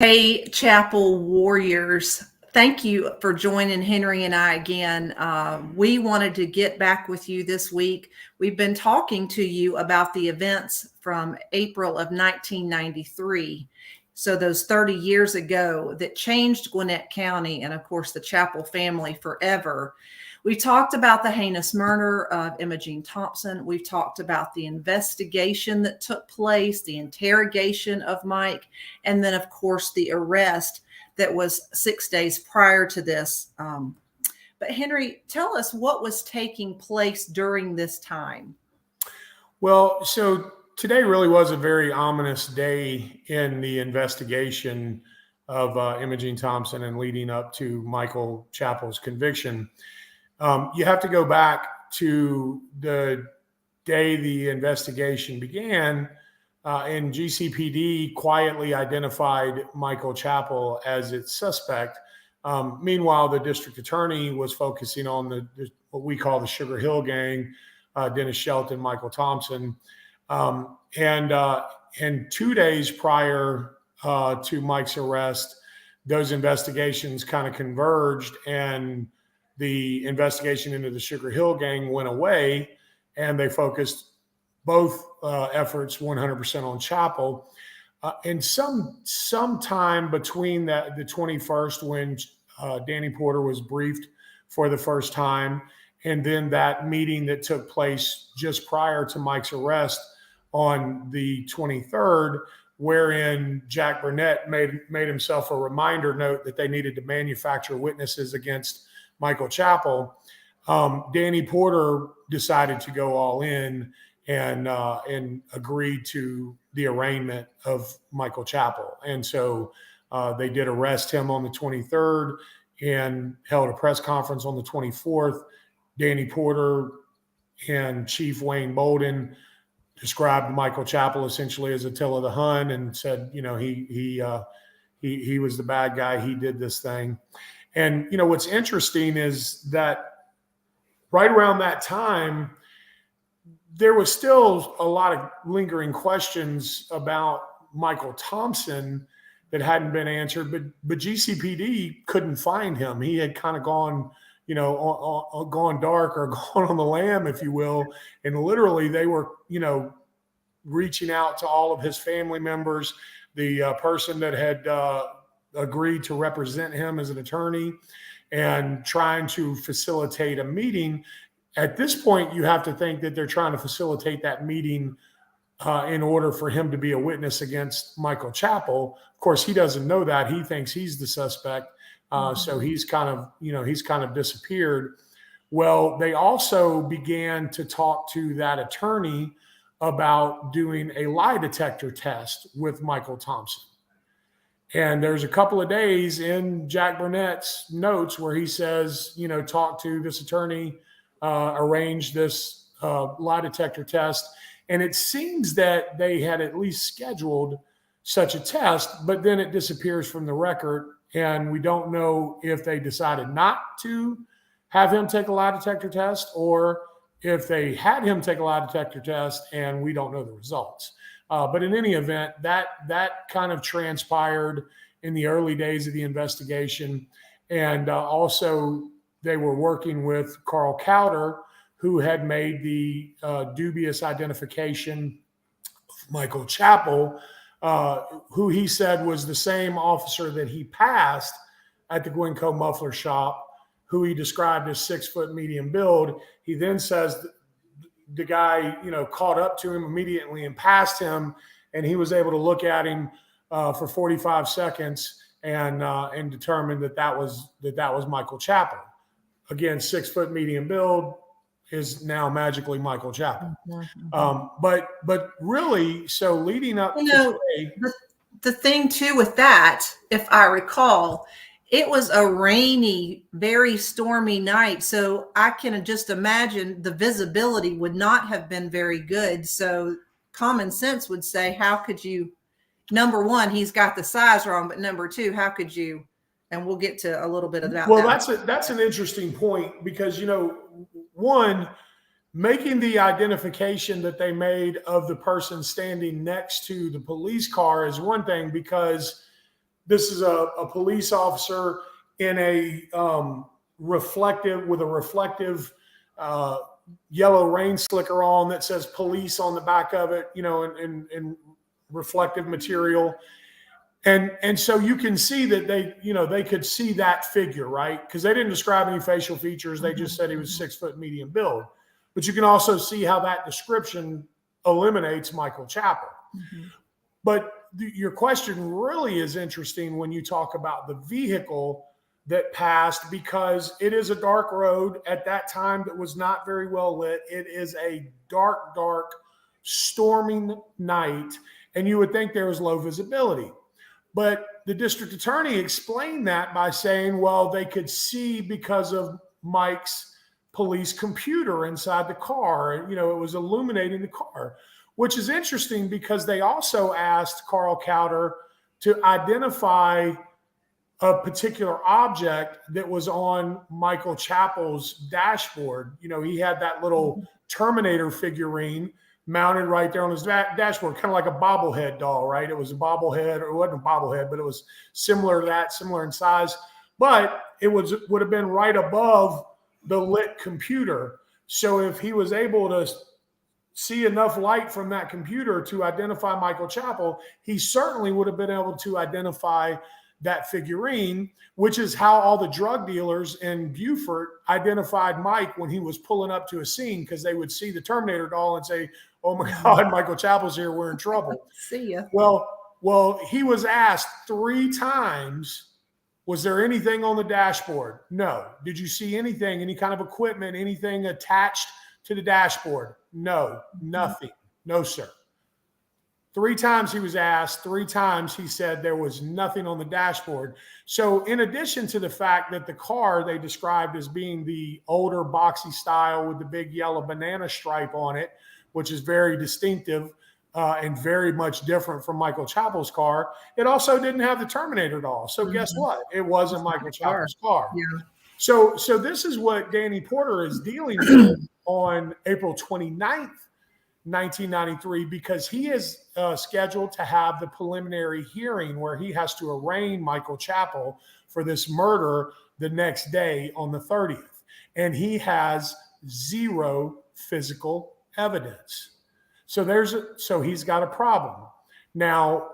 Hey, Chapel Warriors. Thank you for joining Henry and I again. We wanted to get back with you this week. We've been talking to you about the events from April of 1993. So, those 30 years ago that changed Gwinnett County and, of course, the Chapel family forever. We talked about the heinous murder of Imogene Thompson. We've talked about the investigation that took place, the interrogation of Mike, and then, of course, the arrest that was 6 days prior to this. But Henry, tell us what was taking place during this time. Well, so today really was a very ominous day in the investigation of Imogene Thompson and leading up to Michael Chappell's conviction. You have to go back to the day the investigation began, and GCPD quietly identified Michael Chappell as its suspect. Meanwhile, the district attorney was focusing on what we call the Sugar Hill Gang, Dennis Shelton, Michael Thompson. And 2 days prior to Mike's arrest, those investigations kind of converged, and the investigation into the Sugar Hill Gang went away, and they focused both efforts 100% on Chappell. And sometime between the 21st, when Danny Porter was briefed for the first time, and then that meeting that took place just prior to Mike's arrest on the 23rd, wherein Jack Burnett made himself a reminder note that they needed to manufacture witnesses against Michael Chappell, Danny Porter decided to go all in and agreed to the arraignment of Michael Chappell. And so they did arrest him on the 23rd and held a press conference on the 24th. Danny Porter and Chief Wayne Bolden described Michael Chappell essentially as Attila the Hun and said, he was the bad guy. He did this thing. And, what's interesting is that right around that time, there was still a lot of lingering questions about Michael Thompson that hadn't been answered, but GCPD couldn't find him. He had kind of gone, gone dark or gone on the lam, if you will. And literally they were, reaching out to all of his family members, the person that had agreed to represent him as an attorney, and trying to facilitate a meeting. At this point, you have to think that they're trying to facilitate that meeting in order for him to be a witness against Michael Chappell. Of course, he doesn't know that. He thinks he's the suspect. So he's kind of disappeared. Well, they also began to talk to that attorney about doing a lie detector test with Michael Thompson. And there's a couple of days in Jack Burnett's notes where he says, talk to this attorney, arrange this lie detector test. And it seems that they had at least scheduled such a test, but then it disappears from the record. And we don't know if they decided not to have him take a lie detector test, or if they had him take a lie detector test and we don't know the results. But in any event, that kind of transpired in the early days of the investigation. And also they were working with Carl Cowder, who had made the dubious identification of Michael Chappell, who he said was the same officer that he passed at the Gwynco Muffler Shop, who he described as 6 foot medium build. He then says the guy, caught up to him immediately and passed him, and he was able to look at him for 45 seconds and determined that was Michael Chappell. Again, 6 foot medium build is now magically Michael Chappell. But really, so leading up to today, the thing too with that, if I recall, it was a rainy, very stormy night. So I can just imagine the visibility would not have been very good. So common sense would say, how could you, number one, he's got the size wrong, but number two, how could you, and we'll get to a little bit of that. Well, that's an interesting point because, one, making the identification that they made of the person standing next to the police car is one thing, because This is a police officer in a reflective yellow rain slicker on that says police on the back of it, in reflective material. And so you can see that they could see that figure, right? Because they didn't describe any facial features. They just said he was 6 foot medium build. But you can also see how that description eliminates Michael Chappell. Mm-hmm. But your question really is interesting when you talk about the vehicle that passed, because it is a dark road at that time that was not very well lit. It is a dark, storming night, and you would think there was low visibility. But the district attorney explained that by saying, well, they could see because of Mike's police computer inside the car. And, it was illuminating the car, which is interesting because they also asked Carl Cowder to identify a particular object that was on Michael Chappell's dashboard. He had that little Terminator figurine mounted right there on his dashboard, kind of like a bobblehead doll, right? It was a bobblehead, or it wasn't a bobblehead, but it was similar to that, similar in size. But it would have been right above the lit computer. So if he was able to see enough light from that computer to identify Michael Chappell, he certainly would have been able to identify that figurine, which is how all the drug dealers in Beaufort identified Mike when he was pulling up to a scene, because they would see the Terminator doll and say, oh my God, Michael Chappell's here, we're in trouble. See ya. Well, he was asked 3 times, was there anything on the dashboard? No. Did you see anything, any kind of equipment, anything attached to the dashboard? No, nothing. No, sir. 3 times he was asked, 3 times he said there was nothing on the dashboard. So in addition to the fact that the car they described as being the older boxy style with the big yellow banana stripe on it, which is very distinctive and very much different from Michael Chappell's car, it also didn't have the Terminator doll. So guess what? It wasn't Michael Chappell's car. Yeah. So this is what Danny Porter is dealing with on April 29th, 1993, because he is scheduled to have the preliminary hearing where he has to arraign Michael Chappell for this murder the next day on the 30th. And he has 0 physical evidence. So he's got a problem. Now,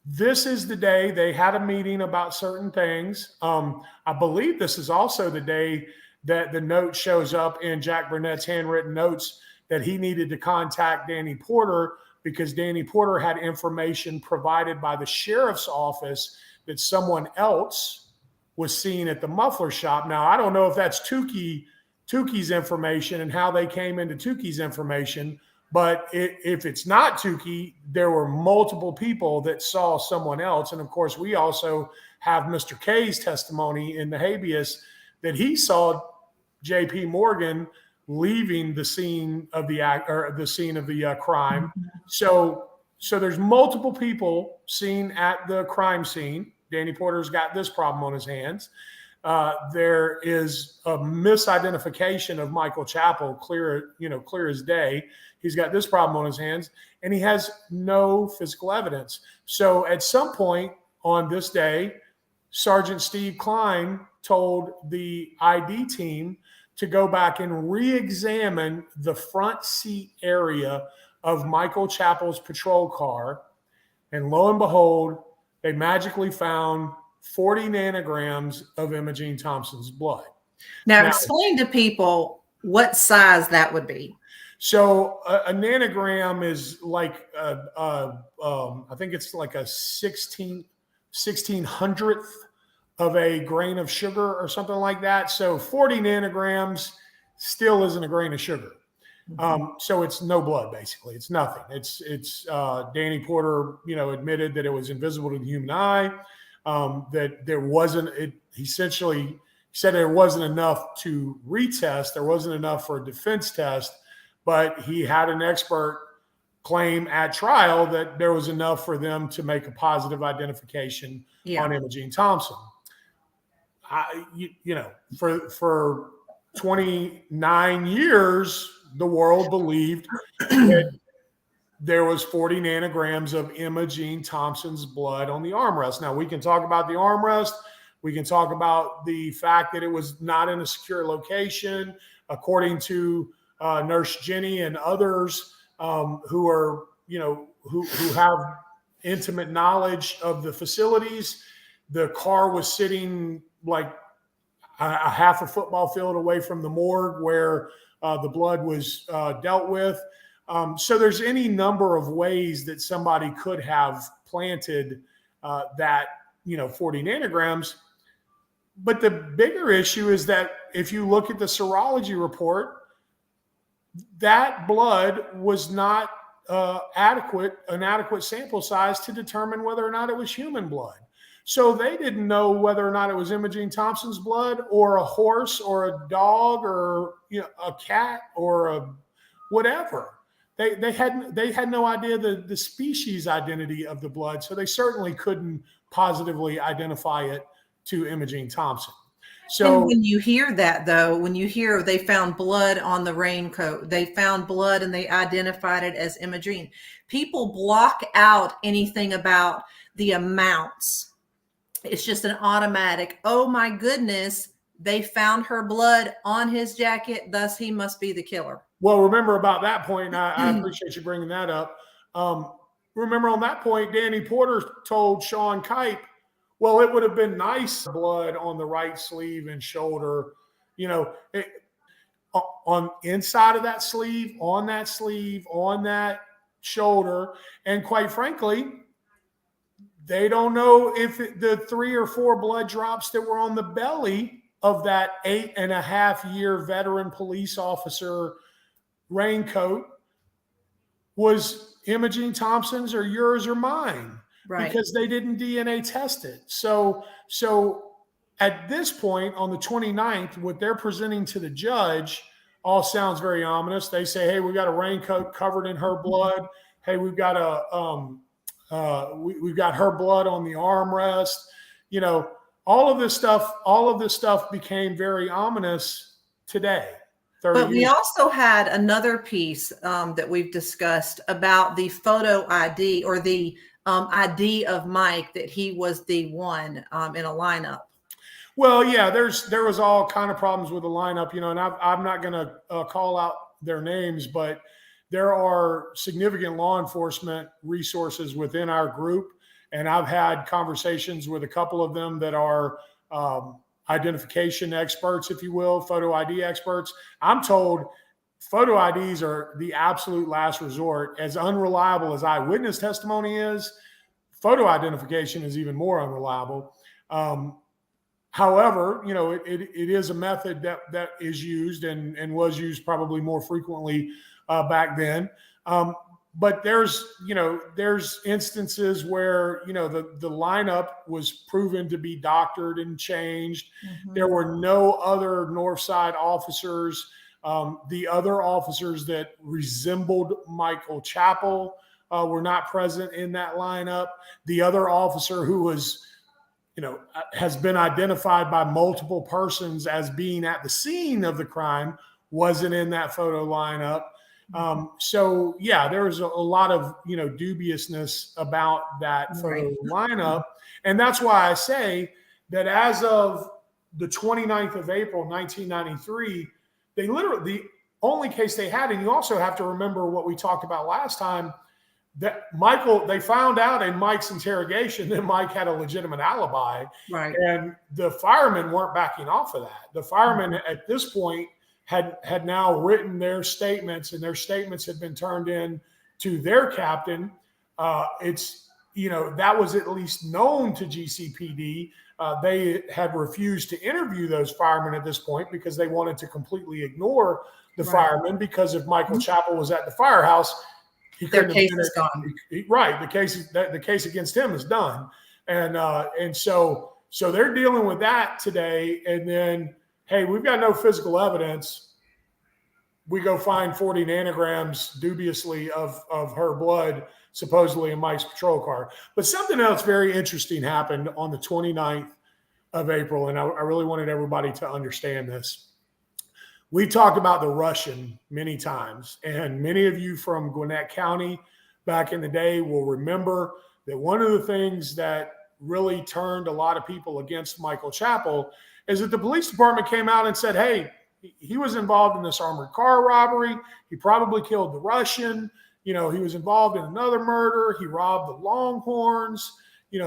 this is the day they had a meeting about certain things. I believe this is also the day that the note shows up in Jack Burnett's handwritten notes that he needed to contact Danny Porter because Danny Porter had information provided by the sheriff's office that someone else was seen at the muffler shop. Now, I don't know if that's Tukey's information and how they came into Tukey's information, but if it's not Tukey, there were multiple people that saw someone else. And of course, we also have Mr. K's testimony in the habeas that he saw J.P. Morgan leaving the scene of the crime. So there's multiple people seen at the crime scene. Danny Porter's got this problem on his hands. There is a misidentification of Michael Chappell, clear as day. He's got this problem on his hands, and he has no physical evidence. So at some point on this day, Sergeant Steve Klein told the ID team to go back and re-examine the front seat area of Michael Chappell's patrol car. And lo and behold, they magically found 40 nanograms of Imogene Thompson's blood. Now explain to people what size that would be. So a nanogram is like, I think it's like a 1600th of a grain of sugar or something like that. So 40 nanograms still isn't a grain of sugar. So it's no blood, basically. It's nothing. It's Danny Porter, admitted that it was invisible to the human eye, that there wasn't, he essentially said there wasn't enough to retest. There wasn't enough for a defense test, but he had an expert claim at trial that there was enough for them to make a positive identification on Imogene Thompson. For 29 years, the world believed that there was 40 nanograms of Emma Jean Thompson's blood on the armrest. Now, we can talk about the armrest. We can talk about the fact that it was not in a secure location, according to Nurse Jenny and others who are, who have intimate knowledge of the facilities. The car was sitting like a half a football field away from the morgue where the blood was dealt with. So there's any number of ways that somebody could have planted that, 40 nanograms. But the bigger issue is that if you look at the serology report, that blood was not an adequate sample size to determine whether or not it was human blood. So they didn't know whether or not it was Imogene Thompson's blood or a horse or a dog or a cat or a whatever. They had no idea the species identity of the blood, so they certainly couldn't positively identify it to Imogene Thompson. So and when you hear that, though, when you hear they found blood on the raincoat, they found blood and they identified it as Imogene, people block out anything about the amounts. It's just an automatic, oh my goodness, they found her blood on his jacket, thus he must be the killer. Well, remember about that point, I appreciate you bringing that up. Remember on that point, Danny Porter told Sean Kipe, well, it would have been nice blood on the right sleeve and shoulder, on inside of that sleeve, on that shoulder. And quite frankly, they don't know if the 3 or 4 blood drops that were on the belly of that 8.5-year veteran police officer raincoat was Imogene Thompson's or yours or mine. Right. Because they didn't DNA test it. So at this point on the 29th, what they're presenting to the judge all sounds very ominous. They say, hey, we got a raincoat covered in her blood. Hey, we've got we've got her blood on the armrest. All of this stuff became very ominous today. But we also had another piece that we've discussed about the photo ID or the ID of Mike, that he was the one in a lineup. Well, yeah, there was all kind of problems with the lineup, and I'm not going to call out their names, but there are significant law enforcement resources within our group, and I've had conversations with a couple of them that are identification experts, if you will, photo ID experts. I'm told photo IDs are the absolute last resort. As unreliable as eyewitness testimony is, photo identification is even more unreliable. However, it is a method that is used and was used probably more frequently back then. But there's instances where, the lineup was proven to be doctored and changed. Mm-hmm. There were no other Northside officers. The other officers that resembled Michael Chappell were not present in that lineup. The other officer who was, has been identified by multiple persons as being at the scene of the crime wasn't in that photo lineup. So yeah, there was a lot of, dubiousness about that photo lineup. And that's why I say that as of the 29th of April, 1993, they literally, the only case they had, and you also have to remember what we talked about last time, that they found out in Mike's interrogation that Mike had a legitimate alibi. Right. And the firemen weren't backing off of that. The firemen at this point had now written their statements, and their statements had been turned in to their captain. That was at least known to GCPD. They had refused to interview those firemen at this point because they wanted to completely ignore the firemen, because if Michael Chappell was at the firehouse, their case is gone. Right. The case against him is done. And so they're dealing with that today. And then, hey, we've got no physical evidence. We go find 40 nanograms dubiously of her blood, supposedly in Mike's patrol car. But something else very interesting happened on the 29th of April, and I really wanted everybody to understand this. We talked about the Russian many times, and many of you from Gwinnett County back in the day will remember that one of the things that really turned a lot of people against Michael Chappell is that the police department came out and said, hey, he was involved in this armored car robbery. He probably killed the Russian. He was involved in another murder. He robbed the Longhorns,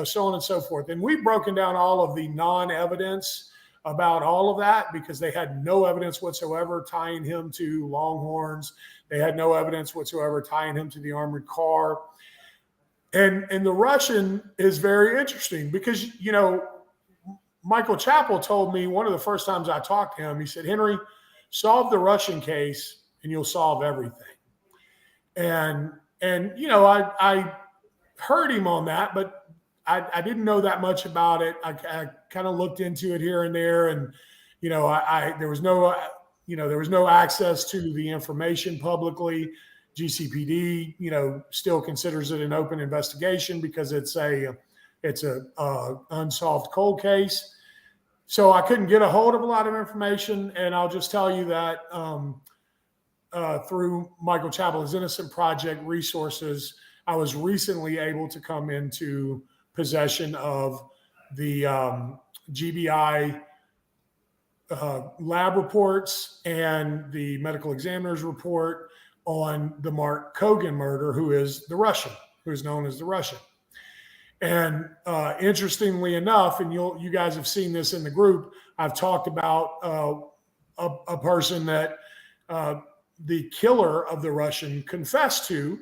so on and so forth. And we've broken down all of the non-evidence about all of that because they had no evidence whatsoever tying him to Longhorns. They had no evidence whatsoever tying him to the armored car. And the Russian is very interesting because, Michael Chappell told me one of the first times I talked to him, he said, Henry, solve the Russian case and you'll solve everything. And I heard him on that, but I didn't know that much about it. I kind of looked into it here and there, and there was no access to the information publicly. GCPD, still considers it an open investigation because it's a unsolved cold case. So I couldn't get a hold of a lot of information, and I'll just tell you that through Michael Chappell's Innocent Project resources, I was recently able to come into possession of the GBI lab reports and the medical examiner's report on the Mark Kogan murder, who is known as the Russian. And interestingly enough, and you guys have seen this in the group, I've talked about a person that the killer of the Russian confessed to,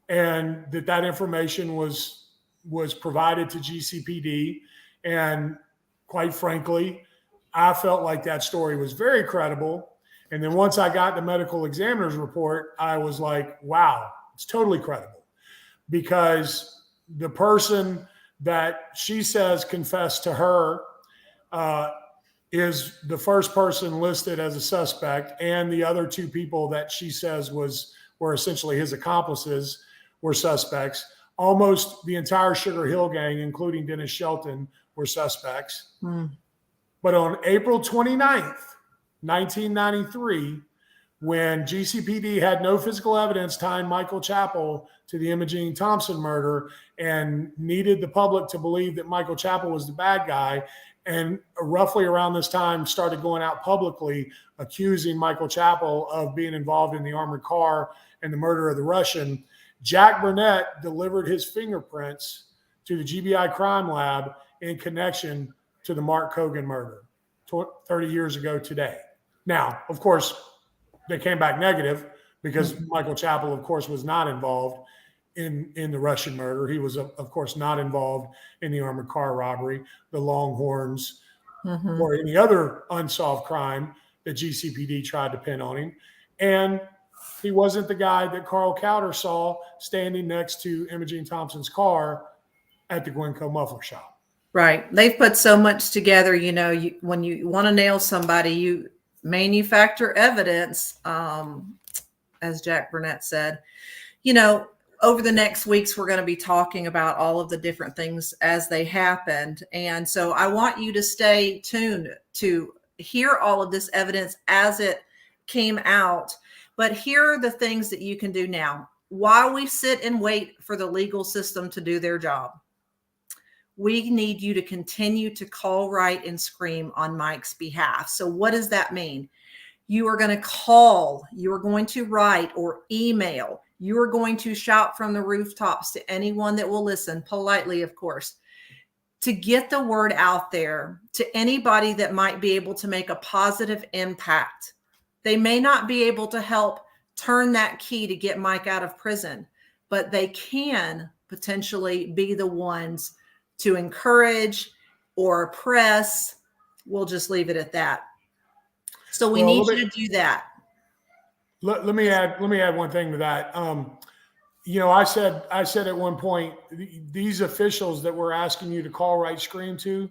and that information was provided to GCPD. And quite frankly, I felt like that story was very credible. And then once I got the medical examiner's report, I was like, wow, it's totally credible, because the person that she says confessed to her is the first person listed as a suspect, and the other two people that she says were essentially his accomplices were suspects. Almost the entire Sugar Hill gang, including Dennis Shelton, were suspects. But on April 29th, 1993, when GCPD had no physical evidence tying Michael Chappell to the Imogene Thompson murder and needed the public to believe that Michael Chappell was the bad guy, and roughly around this time started going out publicly accusing Michael Chappell of being involved in the armored car and the murder of the Russian, Jack Burnett delivered his fingerprints to the GBI crime lab in connection to the Mark Kogan murder 30 years ago today. Now, of course, they came back negative because Michael Chappell, of course, was not involved in the Russian murder. He was, of course, not involved in the armored car robbery, the Longhorns, or any other unsolved crime that GCPD tried to pin on him. And he wasn't the guy that Carl Cowder saw standing next to Imogene Thompson's car at the Gwenco Muffler Shop. Right. They've put so much together. When you want to nail somebody, you manufacture evidence, as Jack Burnett said. Over the next weeks, we're going to be talking about all of the different things as they happened. And so I want you to stay tuned to hear all of this evidence as it came out. But here are the things that you can do now. While we sit and wait for the legal system to do their job, we need you to continue to call, write, and scream on Mike's behalf. So what does that mean? You are going to call, you are going to write or email, you are going to shout from the rooftops to anyone that will listen, politely, of course, to get the word out there to anybody that might be able to make a positive impact. They may not be able to help turn that key to get Mike out of prison, but they can potentially be the ones to encourage or oppress. We'll just leave it at that. So we need you to do that. Let me add one thing to that. I said at one point, these officials that we're asking you to call, write, scream to,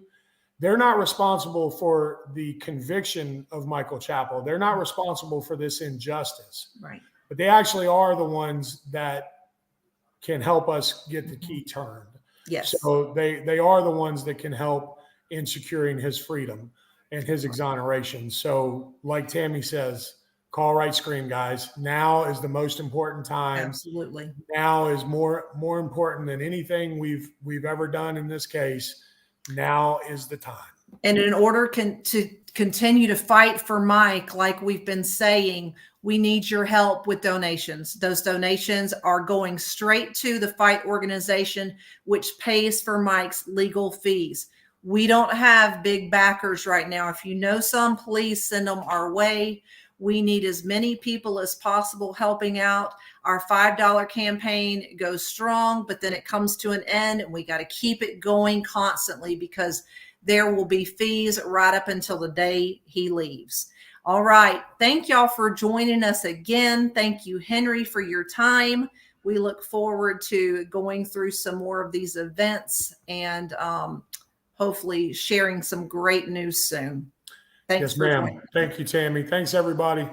they're not responsible for the conviction of Michael Chappell. They're not responsible for this injustice. Right. But they actually are the ones that can help us get the key turned. Yes. So they are the ones that can help in securing his freedom and his exoneration. So like Tammy says, call, write, scream, guys. Now is the most important time. Absolutely. Now is more important than anything we've ever done in this case. Now is the time. And in order to continue to fight for Mike, like we've been saying, we need your help with donations. Those donations are going straight to the Fight organization, which pays for Mike's legal fees. We don't have big backers right now. If you know some, please send them our way. We need as many people as possible helping out. Our $5 campaign goes strong, but then it comes to an end, and we got to keep it going constantly because there will be fees right up until the day he leaves. All right. Thank y'all for joining us again. Thank you, Henry, for your time. We look forward to going through some more of these events and hopefully sharing some great news soon. Thanks Yes, for ma'am. joining. Thank you, Tammy. Thanks, everybody.